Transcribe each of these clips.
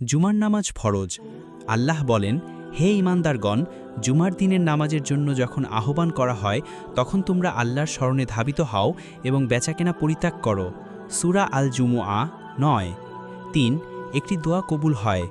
জুমার নামাজ ফরজ। আল্লাহ বলেন, হে ঈমানদারগণ, জুমার দিনের নামাজের জন্য যখন আহ্বান করা হয় তখন তোমরা আল্লাহর স্মরণে ধাবিত হও এবং বেচাকেনা পরিত্যাগ করো। সূরা আল জুমুআ ৯। ৩ একটি দোয়া কবুল হয়।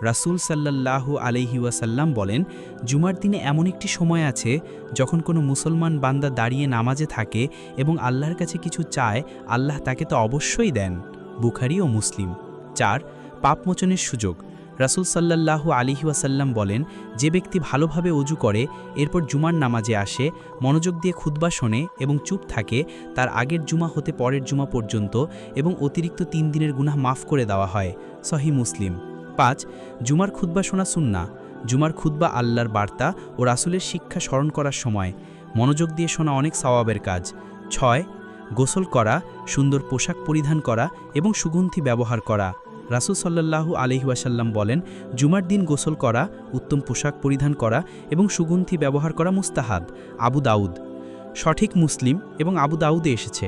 রাসূল সাল্লাল্লাহু আলাইহি ওয়াসাল্লাম বলেন, জুমার দিনে এমন একটি সময় আছে যখন কোনো মুসলমান বান্দা দাঁড়িয়ে নামাজে থাকে এবং আল্লাহর কাছে কিছু চায়, আল্লাহ তাকে তো অবশ্যই দেন। বুখারী ও মুসলিম। ৪ পাপমোচনের সুযোগ। রাসূল সাল্লাল্লাহু আলাইহি ওয়াসাল্লাম বলেন, যে ব্যক্তি ভালোভাবে ওযু করে এরপর জুমার নামাজে আসে, মনোযোগ দিয়ে খুতবা শোনে এবং চুপ থাকে, তার আগের জুমা হতে পরের জুমা পর্যন্ত এবং অতিরিক্ত ৩ দিনের গুনাহ মাফ করে দেওয়া হয়। সহিহ মুসলিম। ৫ জুমার খুতবা শোনা সুন্নাহ। জুমার খুতবা আল্লাহর বার্তা ও রাসূলের শিক্ষা স্মরণ করার সময় মনোযোগ দিয়ে শোনা অনেক সওয়াবের কাজ। ৬ গোসল করা, সুন্দর পোশাক পরিধান করা এবং সুগন্ধি ব্যবহার করা। রাসূল সাল্লাল্লাহু আলাইহি ওয়াসাল্লাম বলেন, জুমার দিন গোসল করা, উত্তম পোশাক পরিধান করা এবং সুগন্ধি ব্যবহার করা মুস্তাহাব। আবু দাউদ। সঠিক মুসলিম এবং আবু দাউদে এসেছে।